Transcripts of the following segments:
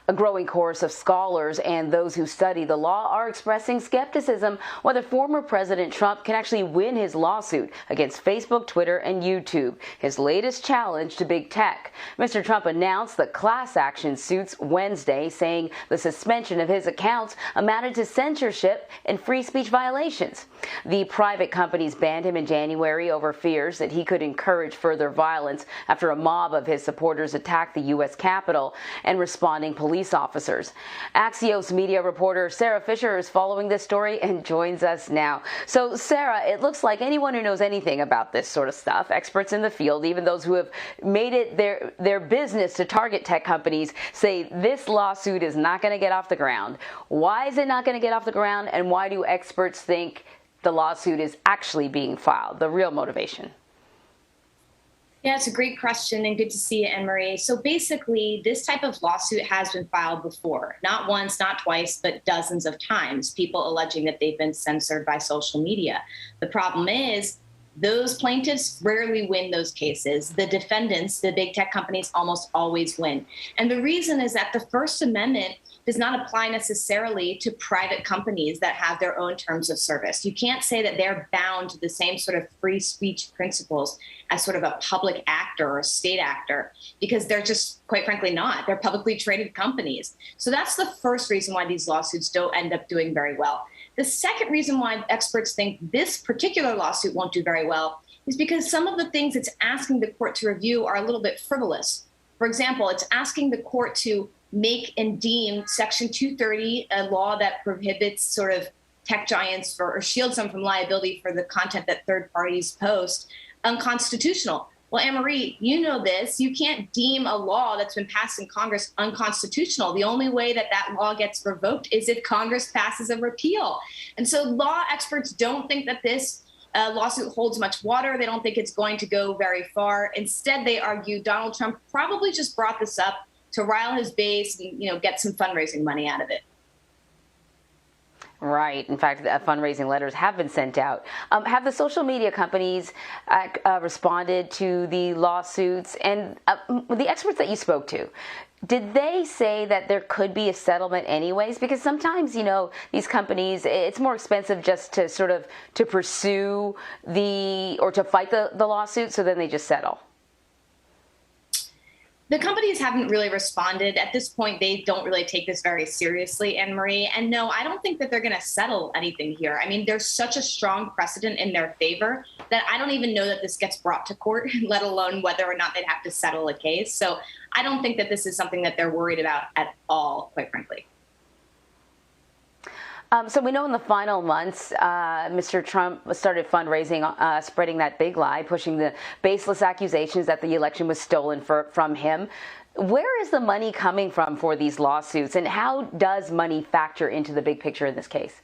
A growing chorus of scholars and those who study the law are expressing skepticism whether former President Trump can actually win his lawsuit against Facebook, Twitter, and YouTube, his latest challenge to big tech. Mr. Trump announced the class action suits Wednesday, saying the suspension of his accounts amounted to censorship and free speech violations. The private companies banned him in January over fears that he could encourage further violence after a mob of his supporters attacked the U.S. Capitol and responding police officers. Axios media reporter Sarah Fisher is following this story and joins us now. So, Sarah, it looks like anyone who knows anything about this sort of stuff, experts in the field, even those who have made it their business to target tech companies, say this lawsuit is not going to get off the ground. Why is it not going to get off the ground, and why do experts think the lawsuit is actually being filed, the real motivation? Yeah, it's a great question and good to see you, Anne-Marie. So basically, this type of lawsuit has been filed before, not once, not twice, but dozens of times, people alleging that they've been censored by social media. The problem is those plaintiffs rarely win those cases. The defendants, the big tech companies, almost always win. And the reason is that the First Amendment does not apply necessarily to private companies that have their own terms of service. You can't say that they're bound to the same sort of free speech principles as sort of a public actor or a state actor, because they're just, quite frankly, not. They're publicly traded companies. So that's the first reason why these lawsuits don't end up doing very well. The second reason why experts think this particular lawsuit won't do very well is because some of the things it's asking the court to review are a little bit frivolous. For example, it's asking the court to make and deem Section 230, a law that prohibits sort of tech giants or shields them from liability for the content that third parties post, unconstitutional. Well, Anne-Marie, you know this. You can't deem a law that's been passed in Congress unconstitutional. The only way that that law gets revoked is if Congress passes a repeal. And so law experts don't think that this lawsuit holds much water. They don't think it's going to go very far. Instead, they argue Donald Trump probably just brought this up to rile his base and, get some fundraising money out of it. Right. In fact, fundraising letters have been sent out. Have the social media companies responded to the lawsuits? And the experts that you spoke to, did they say that there could be a settlement anyways? Because sometimes, these companies, it's more expensive just to sort of to pursue or to fight the lawsuit, so then they just settle. The companies haven't really responded. At this point, they don't really take this very seriously, Anne-Marie. And no, I don't think that they're going to settle anything here. I mean, there's such a strong precedent in their favor that I don't even know that this gets brought to court, let alone whether or not they'd have to settle a case. So I don't think that this is something that they're worried about at all, quite frankly. So we know in the final months, Mr. Trump started fundraising, spreading that big lie, pushing the baseless accusations that the election was stolen from him. Where is the money coming from for these lawsuits, and how does money factor into the big picture in this case?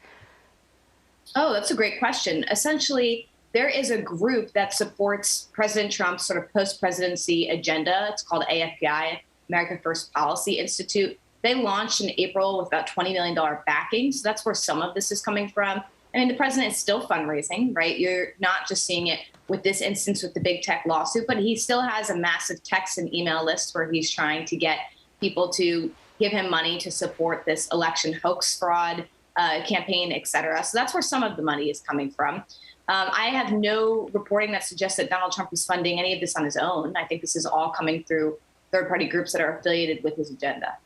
Oh, that's a great question. Essentially, there is a group that supports President Trump's sort of post-presidency agenda. It's called AFPI, America First Policy Institute. They launched in April with about $20 million backing. So that's where some of this is coming from. I mean, the president is still fundraising, right? You're not just seeing it with this instance with the big tech lawsuit, but he still has a massive text and email list where he's trying to get people to give him money to support this election hoax fraud campaign, et cetera. So that's where some of the money is coming from. I have no reporting that suggests that Donald Trump is funding any of this on his own. I think this is all coming through third-party groups that are affiliated with his agenda.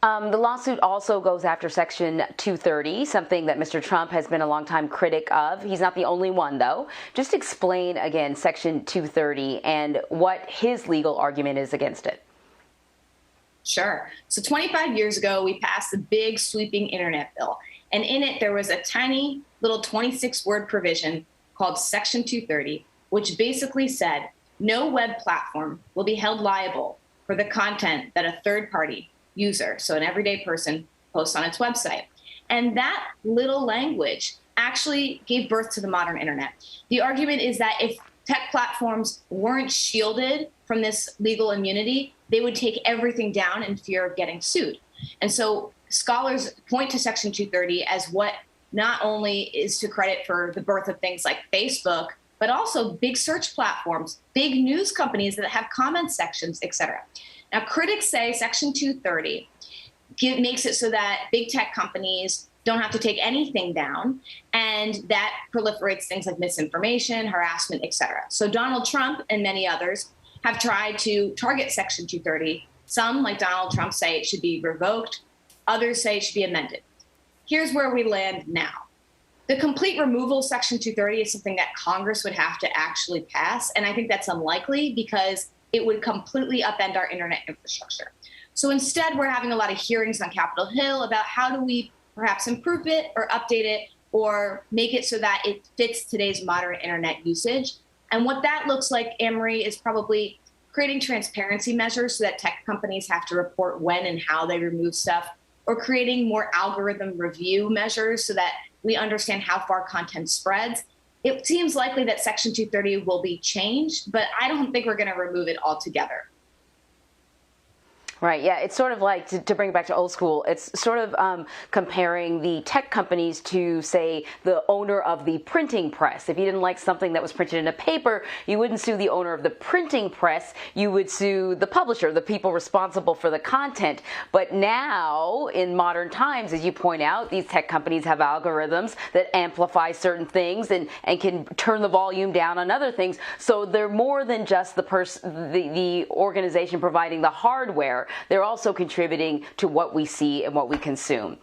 The lawsuit also goes after Section 230, something that Mr. Trump has been a longtime critic of. He's not the only one, though. Just explain again Section 230 and what his legal argument is against it. Sure. So 25 years ago, we passed the big sweeping internet bill. And in it, there was a tiny little 26-word provision called Section 230, which basically said no web platform will be held liable for the content that a third party user, so an everyday person, posts on its website. And that little language actually gave birth to the modern internet. The argument is that if tech platforms weren't shielded from this legal immunity, they would take everything down in fear of getting sued. And so scholars point to Section 230 as what not only is to credit for the birth of things like Facebook, but also big search platforms, big news companies that have comment sections, et cetera. Now, critics say Section 230 makes it so that big tech companies don't have to take anything down, and that proliferates things like misinformation, harassment, et cetera. So Donald Trump and many others have tried to target Section 230. Some, like Donald Trump, say it should be revoked. Others say it should be amended. Here's where we land now. The complete removal of Section 230 is something that Congress would have to actually pass, and I think that's unlikely because it would completely upend our internet infrastructure. So instead, we're having a lot of hearings on Capitol Hill about how do we perhaps improve it or update it or make it so that it fits today's modern internet usage. And what that looks like, Anne-Marie, is probably creating transparency measures so that tech companies have to report when and how they remove stuff, or creating more algorithm review measures so that we understand how far content spreads. It seems likely that Section 230 will be changed, but I don't think we're going to remove it altogether. Right. Yeah. It's sort of like, to bring it back to old school, it's sort of comparing the tech companies to, say, the owner of the printing press. If you didn't like something that was printed in a paper, you wouldn't sue the owner of the printing press. You would sue the publisher, the people responsible for the content. But now, in modern times, as you point out, these tech companies have algorithms that amplify certain things and can turn the volume down on other things. So they're more than just the organization providing the hardware. They're also contributing to what we see and what we consume.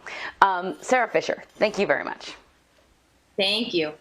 Sarah Fisher, thank you very much. Thank you.